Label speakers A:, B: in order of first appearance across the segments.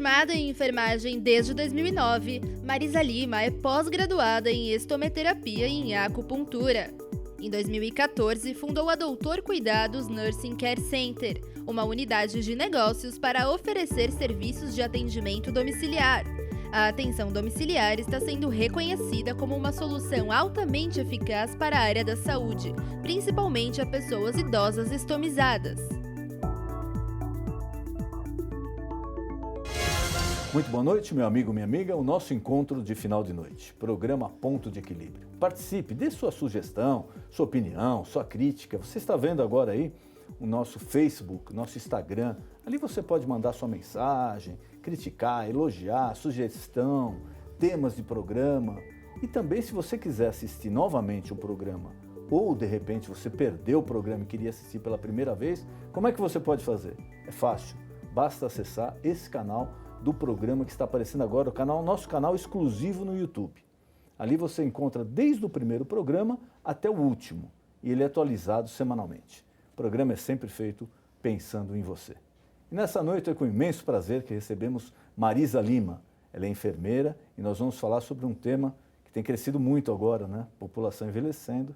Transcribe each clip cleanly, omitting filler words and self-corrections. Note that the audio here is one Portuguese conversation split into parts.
A: Formada em enfermagem desde 2009, Marisa Lima é pós-graduada em estometerapia e em acupuntura. Em 2014, fundou a Doutor Cuidados Nursing Care Center, uma unidade de negócios para oferecer serviços de atendimento domiciliar. A atenção domiciliar está sendo reconhecida como uma solução altamente eficaz para a área da saúde, principalmente a pessoas idosas estomizadas.
B: Muito boa noite, meu amigo, minha amiga. O nosso encontro de final de noite, programa Ponto de Equilíbrio. Participe, dê sua sugestão, sua opinião, sua crítica. Você está vendo agora aí o nosso Facebook, nosso Instagram. Ali você pode mandar sua mensagem, criticar, elogiar, sugestão, temas de programa. E também, se você quiser assistir novamente o programa ou, de repente, você perdeu o programa e queria assistir pela primeira vez, como é que você pode fazer? É fácil, basta acessar esse canal do programa que está aparecendo agora, nosso canal exclusivo no YouTube. Ali você encontra desde o primeiro programa até o último, e ele é atualizado semanalmente. O programa é sempre feito pensando em você. E nessa noite é com imenso prazer que recebemos Marisa Lima. Ela é enfermeira e nós vamos falar sobre um tema que tem crescido muito agora, né? População envelhecendo,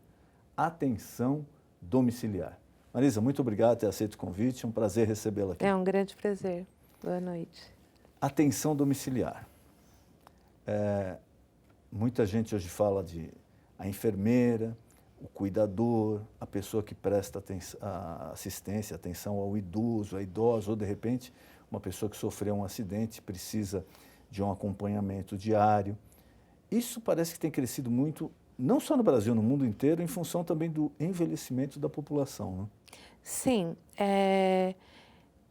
B: atenção domiciliar. Marisa, muito obrigado por ter aceito o convite, é um prazer recebê-la aqui.
C: É um grande prazer. Boa noite.
B: Atenção domiciliar. Muita gente hoje fala de a enfermeira, o cuidador, a pessoa que presta assistência, atenção ao idoso, à idosa, ou de repente uma pessoa que sofreu um acidente precisa de um acompanhamento diário. Isso parece que tem crescido muito, não só no Brasil, no mundo inteiro, em função também do envelhecimento da população, né?
C: Sim,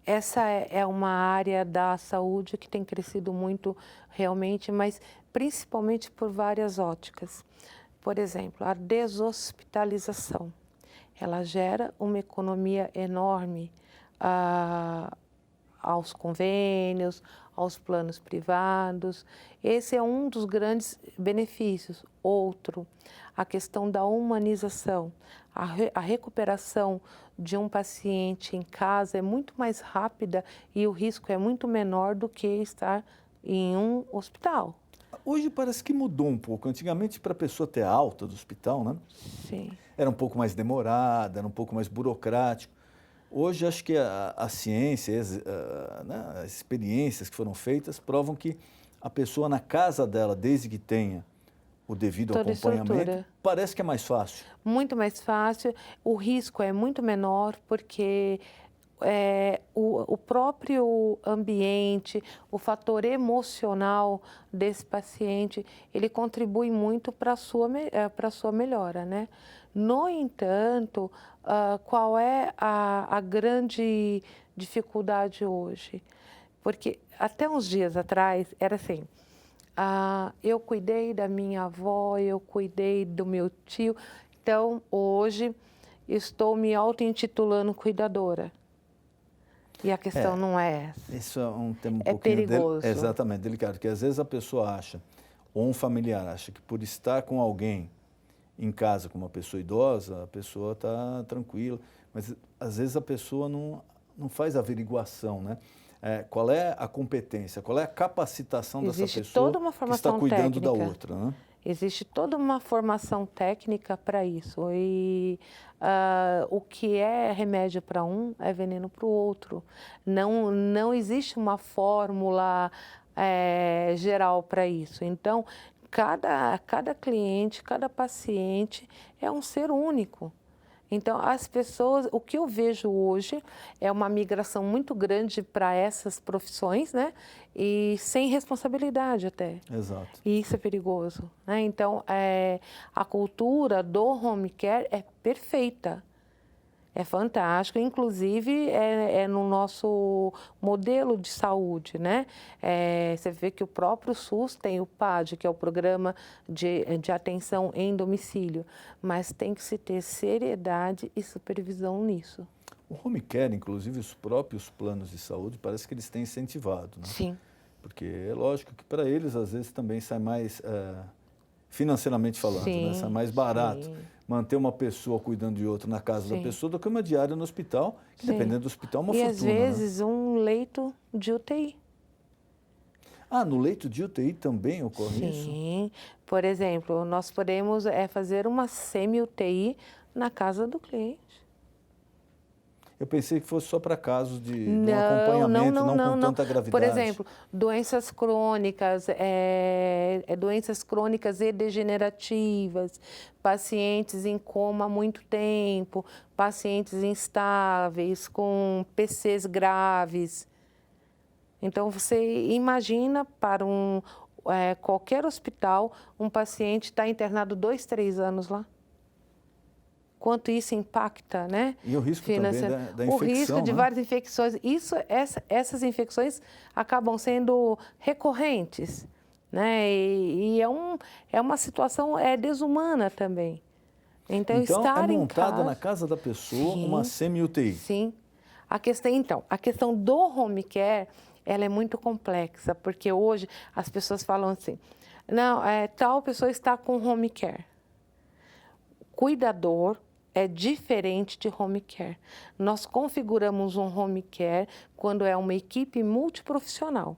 C: essa é uma área da saúde que tem crescido muito realmente, mas principalmente por várias óticas. Por exemplo, a deshospitalização. Ela gera uma economia enorme aos convênios, aos planos privados. Esse é um dos grandes benefícios. Outro, a questão da humanização. A recuperação de um paciente em casa é muito mais rápida e o risco é muito menor do que estar em um hospital.
B: Hoje parece que mudou um pouco. Antigamente, para a pessoa ter alta do hospital, né?
C: Sim.
B: Era um pouco mais demorada, era um pouco mais burocrático. Hoje, acho que a ciência, as experiências que foram feitas provam que a pessoa na casa dela, desde que tenha o devido acompanhamento, parece que é mais fácil.
C: Muito mais fácil. O risco é muito menor porque o próprio ambiente, o fator emocional desse paciente, ele contribui muito para a sua melhora, né? No entanto, qual é a grande dificuldade hoje? Porque até uns dias atrás era assim, eu cuidei da minha avó, eu cuidei do meu tio, então hoje estou me auto-intitulando cuidadora. E a questão não é essa.
B: Isso é um tema
C: pouquinho perigoso.
B: Exatamente, delicado, porque às vezes a pessoa acha, ou um familiar acha que por estar com alguém em casa, com uma pessoa idosa, a pessoa está tranquila, mas às vezes a pessoa não faz averiguação, né? Qual é a competência, qual é a capacitação dessa pessoa
C: toda uma
B: que
C: formação
B: está cuidando
C: técnica.
B: da outra, né?
C: Existe toda uma formação técnica para isso e o que é remédio para um é veneno para o outro. Não existe uma fórmula geral para isso. Então, cada cliente, cada paciente é um ser único. Então, as pessoas, o que eu vejo hoje é uma migração muito grande para essas profissões, né? E sem responsabilidade até.
B: Exato.
C: E isso é perigoso, né? Então, a cultura do home care é perfeita. É fantástico, inclusive no nosso modelo de saúde, né? Você vê que o próprio SUS tem o PAD, que é o Programa de Atenção em Domicílio, mas tem que se ter seriedade e supervisão nisso.
B: O home care, inclusive os próprios planos de saúde, parece que eles têm incentivado, né?
C: Sim.
B: Porque é lógico que para eles, às vezes, também sai mais, financeiramente falando,
C: sim,
B: né? Sai mais barato.
C: Sim.
B: Manter uma pessoa cuidando de outra na casa
C: Sim.
B: da pessoa do que uma diária no hospital, que
C: Sim.
B: dependendo do hospital é uma
C: e
B: fortuna.
C: E às vezes
B: né?
C: um leito de UTI.
B: Ah, no leito de UTI também ocorre isso?
C: Sim. Por exemplo, nós podemos fazer uma semi-UTI na casa do cliente.
B: Eu pensei que fosse só para casos de um acompanhamento, não com tanta gravidade.
C: Por exemplo, doenças crônicas, doenças crônicas e degenerativas, pacientes em coma há muito tempo, pacientes instáveis, com PCs graves. Então, você imagina para qualquer hospital, um paciente está internado 2, 3 anos lá. Quanto isso impacta, né?
B: E o risco também da infecção,
C: o risco de várias infecções. Essas infecções acabam sendo recorrentes, né? E é uma situação desumana também. Então estar
B: é montada
C: em casa,
B: na casa da pessoa,
C: sim,
B: uma semi-UTI.
C: Sim. A questão do home care, ela é muito complexa, porque hoje as pessoas falam assim, não, tal pessoa está com home care. Cuidador é diferente de home care. Nós configuramos um home care quando é uma equipe multiprofissional.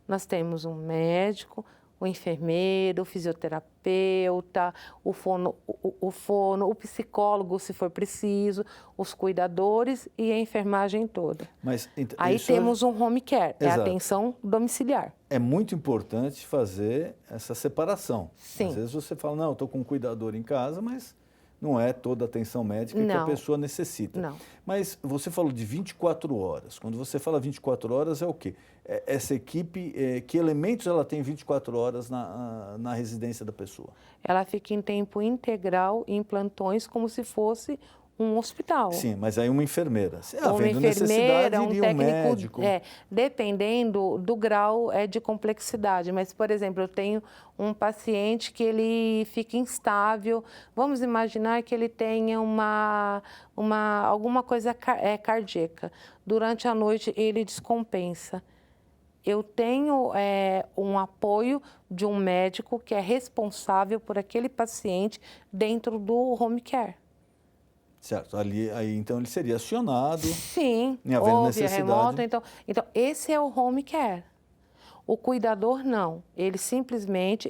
C: Nós temos um médico, o enfermeiro, o fisioterapeuta, o psicólogo, se for preciso, os cuidadores e a enfermagem toda.
B: Mas,
C: aí temos um home care,
B: Exato.
C: É a atenção domiciliar.
B: É muito importante fazer essa separação.
C: Sim.
B: Às vezes você fala, não, eu estou com um cuidador em casa, mas não é toda a atenção médica que a pessoa necessita.
C: Não.
B: Mas você falou de 24 horas. Quando você fala 24 horas, é o quê? Essa equipe, que elementos ela tem 24 horas na residência da pessoa?
C: Ela fica em tempo integral, em plantões, como se fosse um hospital.
B: Uma enfermeira.
C: Uma enfermeira, um técnico,
B: médico.
C: Dependendo do grau de complexidade. Mas, por exemplo, eu tenho um paciente que ele fica instável. Vamos imaginar que ele tenha alguma coisa cardíaca. Durante a noite, ele descompensa. Eu tenho um apoio de um médico que é responsável por aquele paciente dentro do home care.
B: Certo, aí então ele seria acionado.
C: Sim,
B: em havendo
C: ou
B: necessidade.
C: via remota. Então, esse é o home care. O cuidador não, ele simplesmente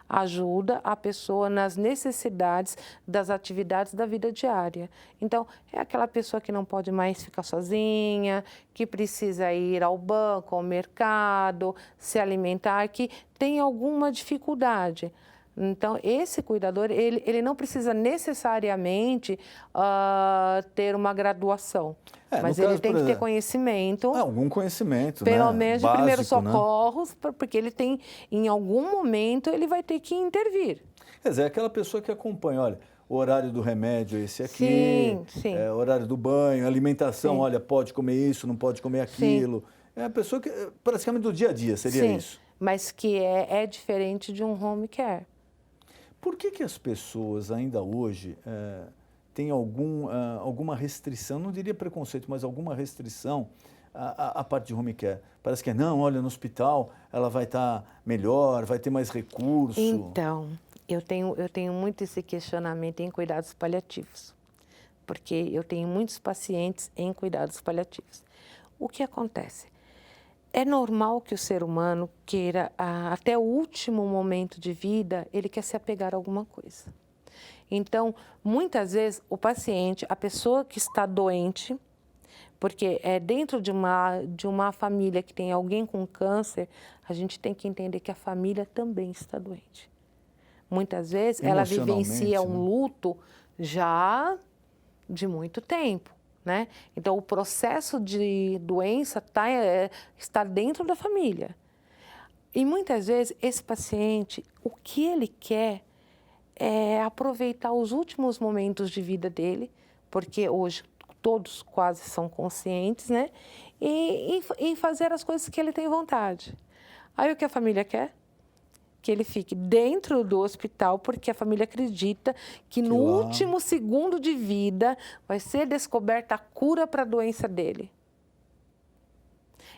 C: ajuda a pessoa nas necessidades das atividades da vida diária. Então, é aquela pessoa que não pode mais ficar sozinha, que precisa ir ao banco, ao mercado, se alimentar, que tem alguma dificuldade. Então, esse cuidador, ele não precisa necessariamente ter uma graduação. Mas ele tem que ter conhecimento.
B: Algum conhecimento,
C: pelo menos
B: básico,
C: de primeiros socorros, porque ele tem, em algum momento, ele vai ter que intervir.
B: Quer dizer, é aquela pessoa que acompanha, olha, o horário do remédio é esse aqui,
C: sim.
B: O horário do banho, alimentação,
C: sim.
B: olha, pode comer isso, não pode comer aquilo. Sim. É a pessoa que, praticamente do dia a dia, seria
C: sim.
B: isso.
C: Mas que é diferente de um home care.
B: Por que as pessoas ainda hoje têm alguma restrição, não diria preconceito, mas alguma restrição à parte de home care? Parece que não, olha, no hospital ela vai estar melhor, vai ter mais recurso.
C: Então, eu tenho muito esse questionamento em cuidados paliativos, porque eu tenho muitos pacientes em cuidados paliativos. O que acontece? É normal que o ser humano queira, até o último momento de vida, ele quer se apegar a alguma coisa. Então, muitas vezes, o paciente, a pessoa que está doente, porque dentro de uma família que tem alguém com câncer, a gente tem que entender que a família também está doente. Muitas vezes, ela vivencia um luto já de muito tempo. Né? Então, o processo de doença está dentro da família. E muitas vezes, esse paciente, o que ele quer é aproveitar os últimos momentos de vida dele, porque hoje todos quase são conscientes, né? E fazer as coisas que ele tem vontade. Aí, o que a família quer? Que ele fique dentro do hospital, porque a família acredita que no último segundo de vida vai ser descoberta a cura para a doença dele.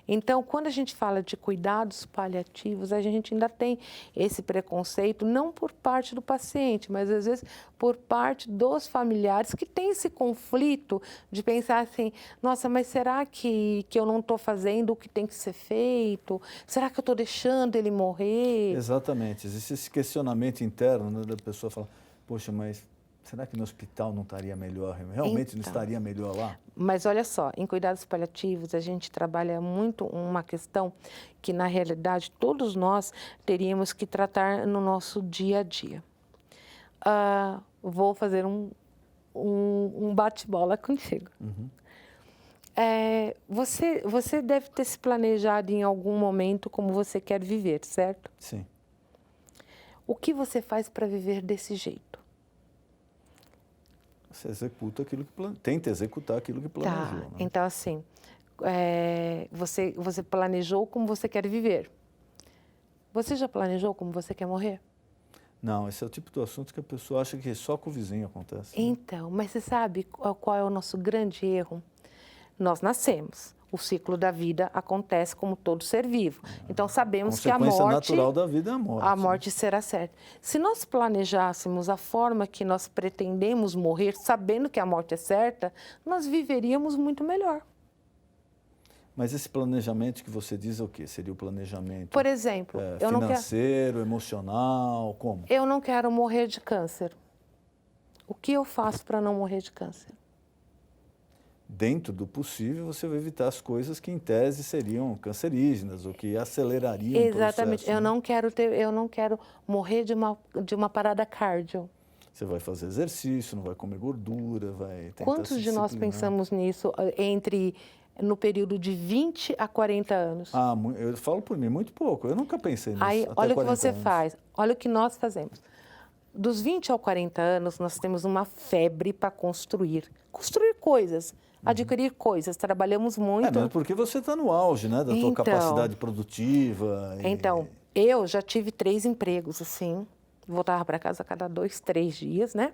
C: Então, quando a gente fala de cuidados paliativos, a gente ainda tem esse preconceito, não por parte do paciente, mas às vezes por parte dos familiares que têm esse conflito de pensar assim, nossa, mas será que eu não estou fazendo o que tem que ser feito? Será que eu estou deixando ele morrer?
B: Exatamente. Existe esse questionamento interno, né, da pessoa falar, poxa, mas será que no hospital não estaria melhor? Realmente não estaria melhor lá?
C: Mas olha só, em cuidados paliativos a gente trabalha muito uma questão que na realidade todos nós teríamos que tratar no nosso dia a dia. Vou fazer um bate-bola contigo.
B: Uhum.
C: Você deve ter se planejado em algum momento como você quer viver, certo?
B: Sim.
C: O que você faz para viver desse jeito?
B: Você executa aquilo que tenta executar aquilo que planejou.
C: Tá,
B: Né?
C: então assim, você planejou como você quer viver. Você já planejou como você quer morrer?
B: Não, esse é o tipo de assunto que a pessoa acha que só com o vizinho acontece. Né?
C: Então, mas você sabe qual é o nosso grande erro? Nós nascemos. O ciclo da vida acontece como todo ser vivo. Então, sabemos que a morte...
B: consequência natural da vida é a morte.
C: A morte será certa. Se nós planejássemos a forma que nós pretendemos morrer, sabendo que a morte é certa, nós viveríamos muito melhor.
B: Mas esse planejamento que você diz é o quê? Seria o planejamento
C: Por exemplo,
B: financeiro, emocional, como?
C: Eu não quero morrer de câncer. O que eu faço para não morrer de câncer?
B: Dentro do possível, você vai evitar as coisas que, em tese, seriam cancerígenas ou que acelerariam o processo.
C: Exatamente. Eu não quero morrer de uma parada cardio.
B: Você vai fazer exercício, não vai comer gordura, vai tentar
C: Quantos de nós pensamos nisso no período de 20 a 40 anos?
B: Eu falo por mim, muito pouco. Eu nunca pensei nisso.
C: Aí,
B: até
C: olha o que
B: 40
C: você
B: anos.
C: faz, olha o que nós fazemos. Dos 20 aos 40 anos, nós temos uma febre para construir coisas. Adquirir coisas, trabalhamos muito.
B: Mesmo porque você está no auge, né, da tua capacidade produtiva.
C: Então, eu já tive 3 empregos, assim, voltava para casa a cada 2, 3 dias, né?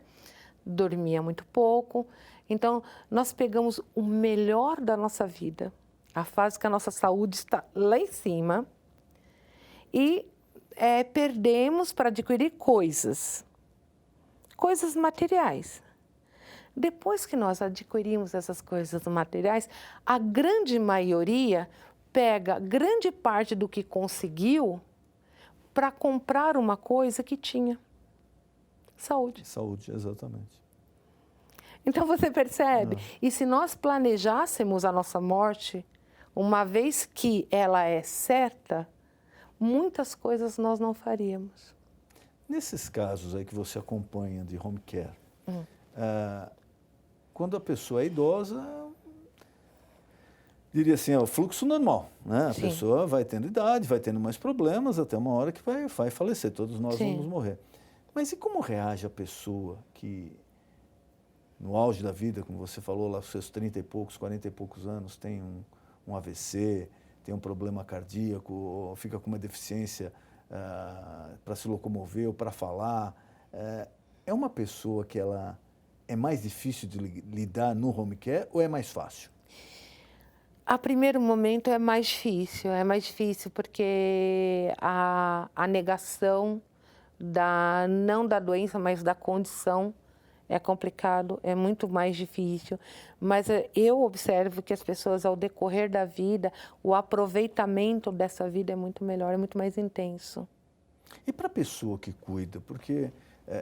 C: Dormia muito pouco. Então, nós pegamos o melhor da nossa vida, a fase que a nossa saúde está lá em cima, e perdemos para adquirir coisas materiais. Depois que nós adquirimos essas coisas materiais, a grande maioria pega grande parte do que conseguiu para comprar uma coisa que tinha. Saúde.
B: Saúde, exatamente.
C: Então você percebe? E se nós planejássemos a nossa morte, uma vez que ela é certa, muitas coisas nós não faríamos.
B: Nesses casos aí que você acompanha de home care, quando a pessoa é idosa, diria assim, é o fluxo normal, né? A
C: Sim.
B: pessoa vai tendo idade, vai tendo mais problemas, até uma hora que vai falecer, todos nós
C: Sim.
B: vamos morrer. Mas e como reage a pessoa que, no auge da vida, como você falou, lá aos seus 30 e poucos, 40 e poucos anos, tem um AVC, tem um problema cardíaco, ou fica com uma deficiência para se locomover ou para falar? É uma pessoa que ela é mais difícil de lidar no home care ou é mais fácil?
C: A primeiro momento é mais difícil porque a negação não da doença, mas da condição é complicado, é muito mais difícil. Mas eu observo que as pessoas, ao decorrer da vida, o aproveitamento dessa vida é muito melhor, é muito mais intenso.
B: E para a pessoa que cuida, porque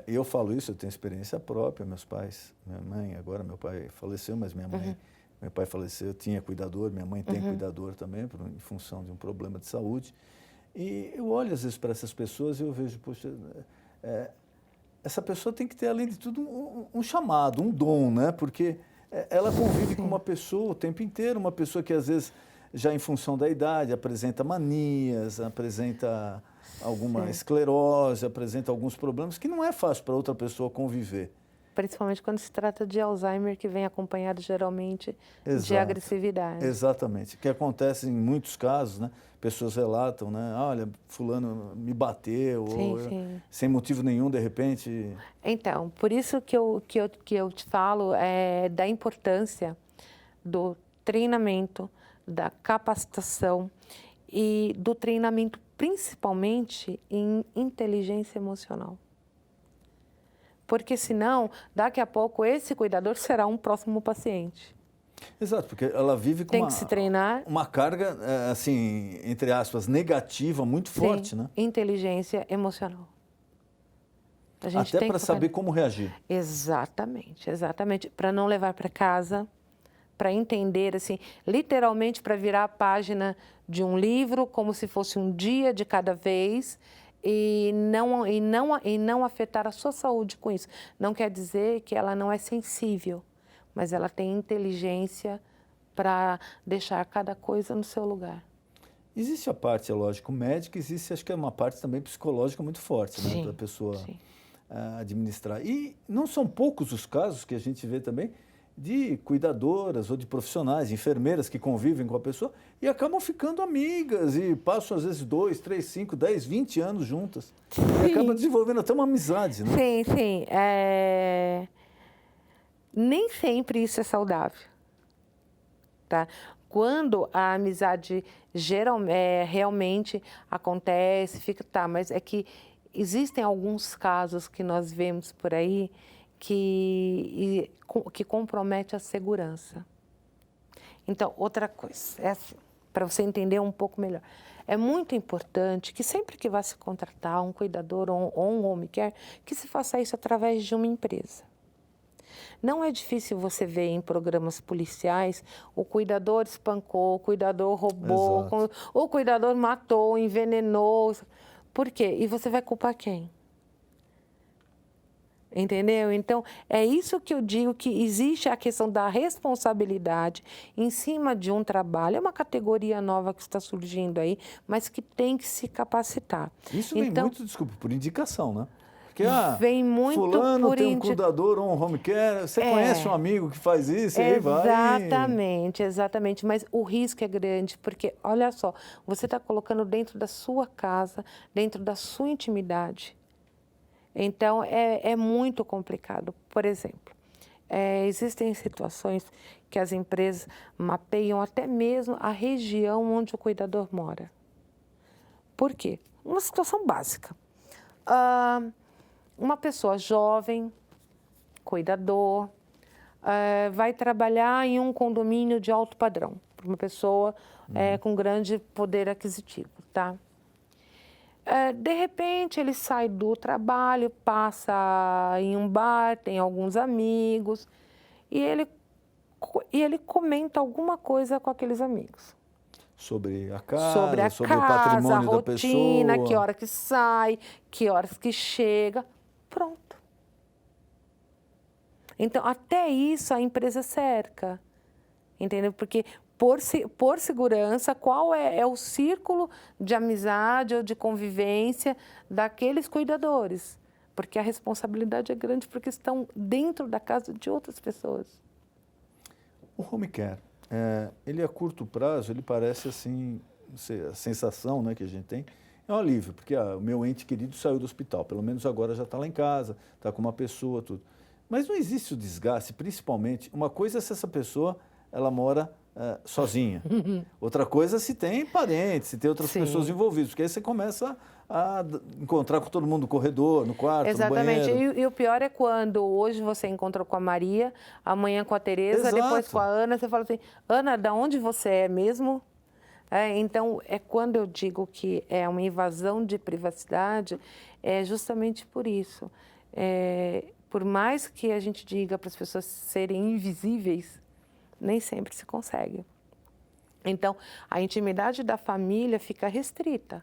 B: eu falo isso, eu tenho experiência própria, meus pais, minha mãe, agora meu pai faleceu, mas minha mãe, meu pai faleceu, eu tinha cuidador, minha mãe tem cuidador também, em função de um problema de saúde. E eu olho às vezes para essas pessoas e eu vejo, poxa, essa pessoa tem que ter, além de tudo, um chamado, um dom, né? Porque ela convive com uma pessoa o tempo inteiro, uma pessoa que às vezes, já em função da idade, apresenta manias, apresenta alguma esclerose, apresenta alguns problemas que não é fácil para outra pessoa conviver.
C: Principalmente quando se trata de Alzheimer, que vem acompanhado geralmente de agressividade.
B: Exatamente. Que acontece em muitos casos, né? Pessoas relatam, né? Olha, fulano me bateu,
C: Sim.
B: sem motivo nenhum, de repente...
C: Então, por isso que eu te falo da importância do treinamento, da capacitação e do treinamento principalmente em inteligência emocional. Porque senão, daqui a pouco, esse cuidador será um próximo paciente.
B: Exato, porque ela vive com
C: Tem que se treinar.
B: Uma carga, assim, entre aspas, negativa muito forte,
C: Sim,
B: né?
C: inteligência emocional. A gente
B: Até
C: tem
B: para
C: que
B: saber como reagir.
C: Exatamente, exatamente. Para não levar para casa, para entender, assim, literalmente para virar a página de um livro como se fosse um dia de cada vez e não afetar a sua saúde com isso. Não quer dizer que ela não é sensível, mas ela tem inteligência para deixar cada coisa no seu lugar.
B: Existe a parte, é lógico, médica, existe, acho que é uma parte também psicológica muito forte, né? Para a pessoa administrar. E não são poucos os casos que a gente vê também de cuidadoras ou de profissionais, enfermeiras que convivem com a pessoa e acabam ficando amigas e passam às vezes 2, 3, 5, 10, 20 anos juntas. Sim. E acabam desenvolvendo até uma amizade, né?
C: Sim, sim. Nem sempre isso é saudável, tá? Quando a amizade realmente acontece, mas é que existem alguns casos que nós vemos por aí que compromete a segurança. Então, outra coisa, assim, para você entender um pouco melhor, é muito importante que sempre que vai se contratar um cuidador ou um home care, que se faça isso através de uma empresa. Não é difícil você ver em programas policiais o cuidador espancou, o cuidador roubou, o cuidador matou, envenenou. Por quê? E você vai culpar quem? Entendeu? Então, é isso que eu digo, que existe a questão da responsabilidade em cima de um trabalho. É uma categoria nova que está surgindo aí, mas que tem que se capacitar.
B: Isso vem muito, desculpa, por indicação, né? Porque,
C: vem muito
B: fulano
C: por
B: tem um cuidador ou um home care, você conhece um amigo que faz isso, e aí vai...
C: Exatamente, exatamente. Mas o risco é grande, porque, olha só, você está colocando dentro da sua casa, dentro da sua intimidade. Então, é muito complicado. Por exemplo, existem situações que as empresas mapeiam até mesmo a região onde o cuidador mora. Por quê? Uma situação básica. Uma pessoa jovem, cuidador, vai trabalhar em um condomínio de alto padrão, para uma pessoa com grande poder aquisitivo, tá? De repente, ele sai do trabalho, passa em um bar, tem alguns amigos, e ele comenta alguma coisa com aqueles amigos.
B: Sobre a casa, sobre o patrimônio da pessoa.
C: A rotina, que hora que sai, que horas que chega. Pronto. Então, até isso a empresa cerca, entendeu? Porque por segurança, qual é o círculo de amizade ou de convivência daqueles cuidadores? Porque a responsabilidade é grande porque estão dentro da casa de outras pessoas.
B: O home care, ele a curto prazo, ele parece assim, a sensação, né, que a gente tem, é um alívio, porque o meu ente querido saiu do hospital, pelo menos agora já está lá em casa, está com uma pessoa, tudo. Mas não existe o desgaste, principalmente, uma coisa é se essa pessoa, ela mora sozinha. Outra coisa se tem parentes, se tem outras pessoas envolvidas, porque aí você começa a encontrar com todo mundo no corredor, no quarto, no banheiro.
C: Exatamente. E o pior é quando hoje você encontra com a Maria, amanhã com a Tereza, depois com a Ana, você fala assim, Ana, da onde você é mesmo? Então, quando eu digo que é uma invasão de privacidade, é justamente por isso. Por mais que a gente diga para as pessoas serem invisíveis, nem sempre se consegue. Então, a intimidade da família fica restrita.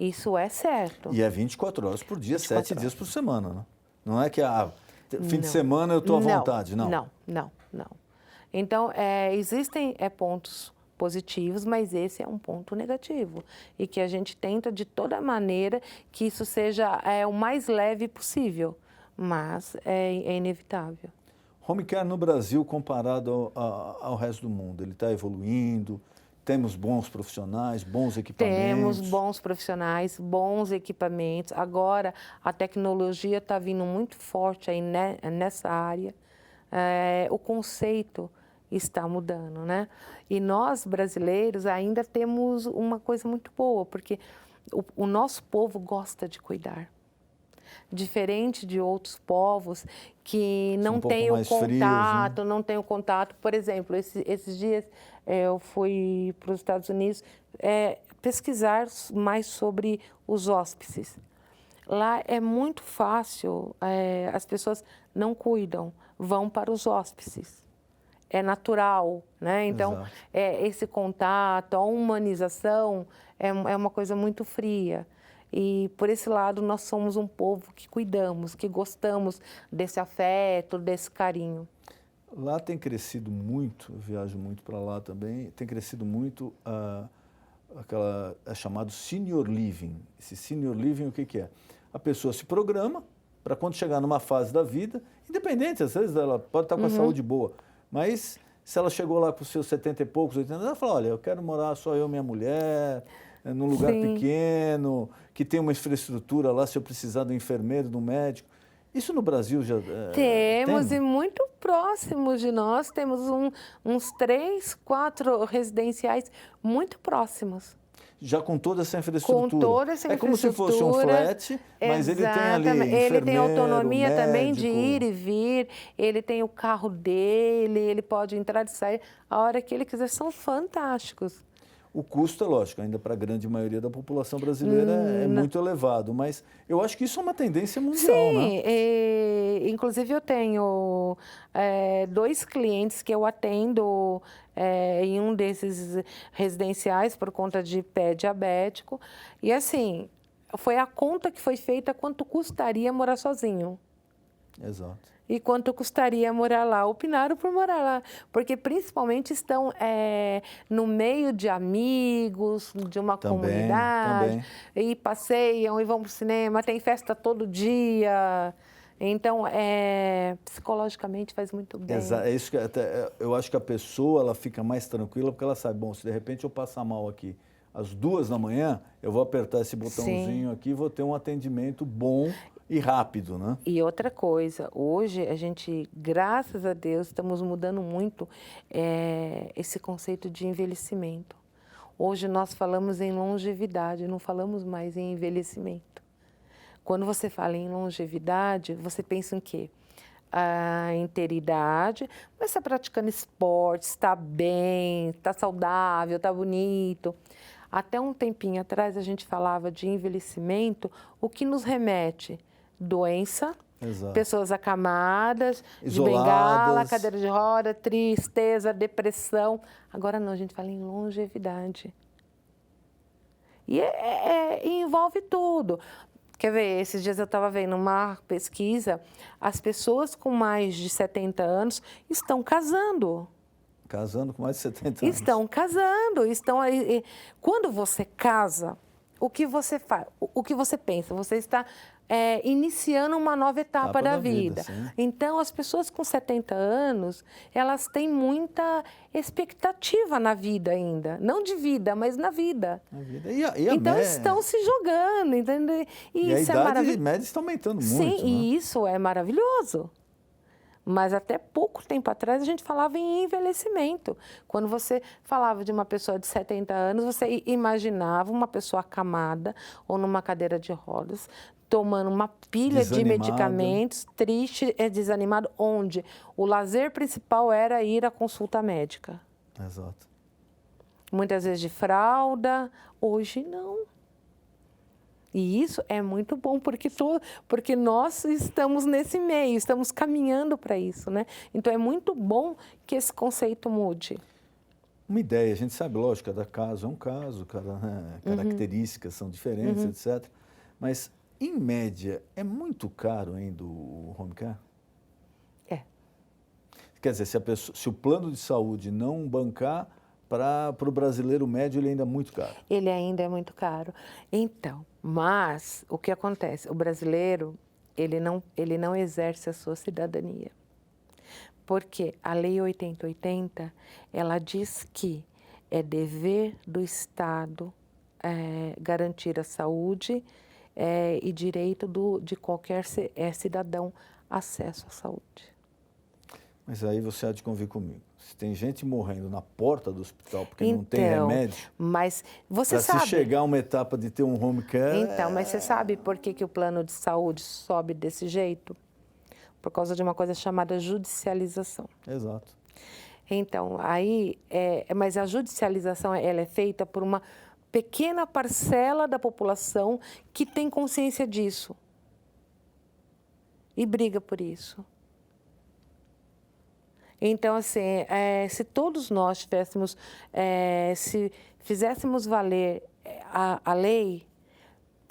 C: Isso é certo.
B: E é 24 horas por dia, 7 dias por semana, né? Não é que fim de semana eu estou à vontade, não.
C: Não. Então, existem pontos positivos, mas esse é um ponto negativo. E que a gente tenta, de toda maneira, que isso seja o mais leve possível. Mas é inevitável.
B: Home care no Brasil, comparado ao resto do mundo, ele está evoluindo? Temos bons profissionais, bons equipamentos?
C: Temos bons profissionais, bons equipamentos. Agora, a tecnologia está vindo muito forte aí nessa área. O conceito está mudando, né? E nós, brasileiros, ainda temos uma coisa muito boa, porque o nosso povo gosta de cuidar. Diferente de outros povos que não têm o contato, frios, né? Não têm o contato. Por exemplo, esses dias eu fui para os Estados Unidos pesquisar mais sobre os hóspedes. Lá é muito fácil, as pessoas não cuidam, vão para os hóspedes. É natural, né? Então, esse contato, a humanização é uma coisa muito fria. E, por esse lado, nós somos um povo que cuidamos, que gostamos desse afeto, desse carinho.
B: Lá tem crescido muito, eu viajo muito para lá também, tem crescido muito chamado senior living. Esse senior living, o que é? A pessoa se programa para quando chegar numa fase da vida, independente, às vezes ela pode estar com a saúde boa, mas se ela chegou lá com os seus 70 e poucos, 80 anos, ela fala, olha, eu quero morar só eu e minha mulher, num lugar pequeno, que tem uma infraestrutura lá, se eu precisar do enfermeiro, do médico. Isso no Brasil já
C: temos,
B: tem?
C: E muito próximos de nós, temos uns 3, 4 residenciais muito próximos.
B: Já com toda essa infraestrutura.
C: Com toda essa infraestrutura.
B: É como se fosse um flat, mas ele tem ali enfermeiro,
C: ele tem autonomia
B: médico.
C: Também de ir e vir, ele tem o carro dele, ele pode entrar e sair a hora que ele quiser, são fantásticos.
B: O custo, é lógico, ainda para a grande maioria da população brasileira é muito elevado, mas eu acho que isso é uma tendência mundial,
C: né?
B: Sim,
C: inclusive eu tenho 2 clientes que eu atendo em um desses residenciais por conta de pé diabético, e assim, foi a conta que foi feita quanto custaria morar sozinho.
B: Exato.
C: E quanto custaria morar lá? Opinaram por morar lá, porque principalmente estão no meio de amigos, de uma comunidade, e passeiam e vão para o cinema, tem festa todo dia. Então, psicologicamente faz muito bem.
B: Exato. É isso que eu acho que a pessoa ela fica mais tranquila, porque ela sabe, bom, se de repente eu passar mal aqui às 2 da manhã, eu vou apertar esse botãozinho aqui e vou ter um atendimento bom e rápido, né?
C: E outra coisa, hoje a gente, graças a Deus, estamos mudando muito esse conceito de envelhecimento. Hoje nós falamos em longevidade, não falamos mais em envelhecimento. Quando você fala em longevidade, você pensa em quê? A inteiridade, mas está praticando esporte, está bem, está saudável, está bonito. Até um tempinho atrás a gente falava de envelhecimento, o que nos remete? Doença, pessoas acamadas,
B: isoladas,
C: de bengala, cadeira de roda, tristeza, depressão. Agora não, a gente fala em longevidade. E envolve tudo. Quer ver, esses dias eu estava vendo uma pesquisa, as pessoas com mais de 70 anos estão casando.
B: Casando com mais de 70 anos.
C: Estão casando. Quando você casa, o que você faz? O que você pensa? Você está iniciando uma nova etapa da vida. Então, as pessoas com 70 anos, elas têm muita expectativa na vida ainda. Não de vida, mas na vida. Então, estão se jogando, entendeu?
B: E a idade média está aumentando muito.
C: Sim, e isso é maravilhoso. Mas até pouco tempo atrás a gente falava em envelhecimento. Quando você falava de uma pessoa de 70 anos, você imaginava uma pessoa acamada ou numa cadeira de rodas, tomando uma pilha de medicamentos, triste, desanimado, onde o lazer principal era ir à consulta médica.
B: Exato.
C: Muitas vezes de fralda, hoje não. E isso é muito bom, porque nós estamos nesse meio, estamos caminhando para isso, né? Então, é muito bom que esse conceito mude.
B: Uma ideia, a gente sabe, lógico, cada caso é um caso, características são diferentes, etc. Mas, em média, é muito caro ainda o home care?
C: É.
B: Quer dizer, se o plano de saúde não bancar, para o brasileiro médio, ele ainda é muito caro.
C: Ele ainda é muito caro. Então, mas o que acontece? O brasileiro, ele não exerce a sua cidadania. Porque a Lei 8080, ela diz que é dever do Estado garantir a saúde e direito de qualquer cidadão acesso à saúde.
B: Mas aí você há de convir comigo. Se tem gente morrendo na porta do hospital porque
C: então,
B: não tem remédio,
C: mas você sabe...
B: se chegar a uma etapa de ter um home care...
C: Então, mas você sabe por que o plano de saúde sobe desse jeito? Por causa de uma coisa chamada judicialização.
B: Exato.
C: Então, aí, mas a judicialização ela é feita por uma pequena parcela da população que tem consciência disso e briga por isso. Então, assim, se todos nós tivéssemos, se fizéssemos valer a lei,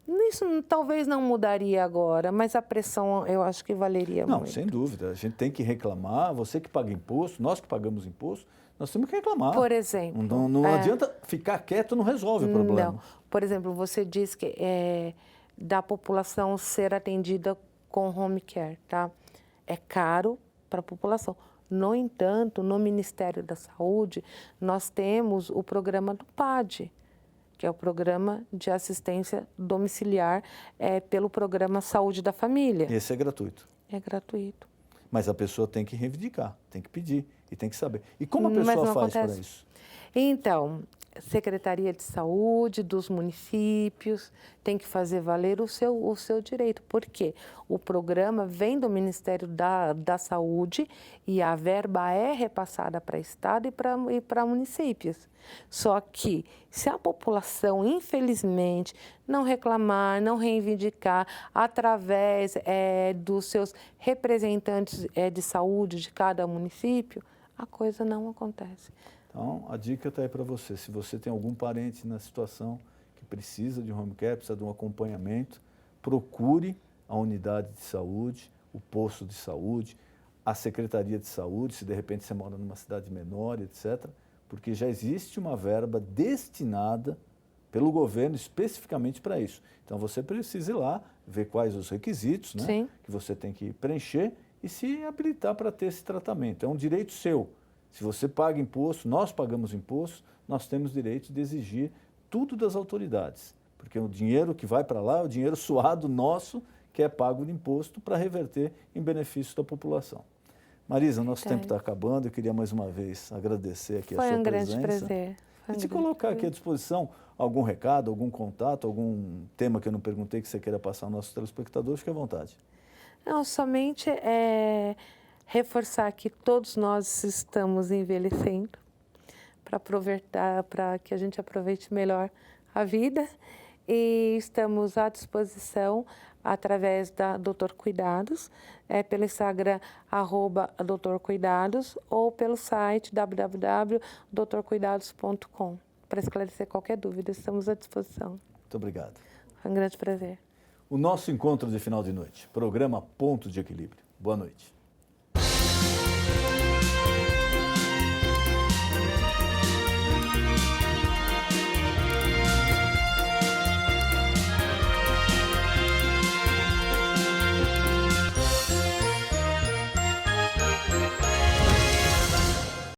C: isso talvez não mudaria agora, mas a pressão eu acho que valeria muito.
B: Não, sem dúvida. A gente tem que reclamar, você que paga imposto, nós que pagamos imposto, nós temos que reclamar.
C: Por exemplo.
B: Não adianta ficar quieto, não resolve o problema.
C: Não. Por exemplo, você diz que da população ser atendida com home care, tá? É caro para a população. No entanto, no Ministério da Saúde, nós temos o programa do PAD, que é o Programa de Assistência Domiciliar pelo Programa Saúde da Família.
B: Esse é gratuito.
C: É gratuito.
B: Mas a pessoa tem que reivindicar, tem que pedir e tem que saber. E como a pessoa faz para isso?
C: Então, Secretaria de Saúde dos municípios tem que fazer valer o seu direito. Por quê? O programa vem do Ministério da Saúde e a verba é repassada para Estado e para municípios. Só que, se a população, infelizmente, não reclamar, não reivindicar através dos seus representantes de saúde de cada município, a coisa não acontece.
B: Então, a dica está aí para você. Se você tem algum parente na situação que precisa de home care, precisa de um acompanhamento, procure a unidade de saúde, o posto de saúde, a Secretaria de Saúde, se de repente você mora numa cidade menor, etc., porque já existe uma verba destinada pelo governo especificamente para isso. Então, você precisa ir lá, ver quais os requisitos, né, que você tem que preencher e se habilitar para ter esse tratamento. É um direito seu. Se você paga imposto, nós pagamos imposto, nós temos direito de exigir tudo das autoridades. Porque o dinheiro que vai para lá é o dinheiro suado nosso, que é pago de imposto para reverter em benefício da população. Marisa, nosso tempo está acabando. Eu queria mais uma vez agradecer aqui a sua presença.
C: Foi um grande prazer.
B: E te colocar aqui à disposição algum recado, algum contato, algum tema que eu não perguntei que você queira passar aos nossos telespectadores, fique à vontade.
C: Não, somente reforçar que todos nós estamos envelhecendo para aproveitar, para que a gente aproveite melhor a vida e estamos à disposição através da Doutor Cuidados, pelo Instagram @doutorcuidados ou pelo site www.doutorcuidados.com. Para esclarecer qualquer dúvida, estamos à disposição.
B: Muito obrigado.
C: Foi um grande prazer.
B: O nosso encontro de final de noite, programa Ponto de Equilíbrio. Boa noite.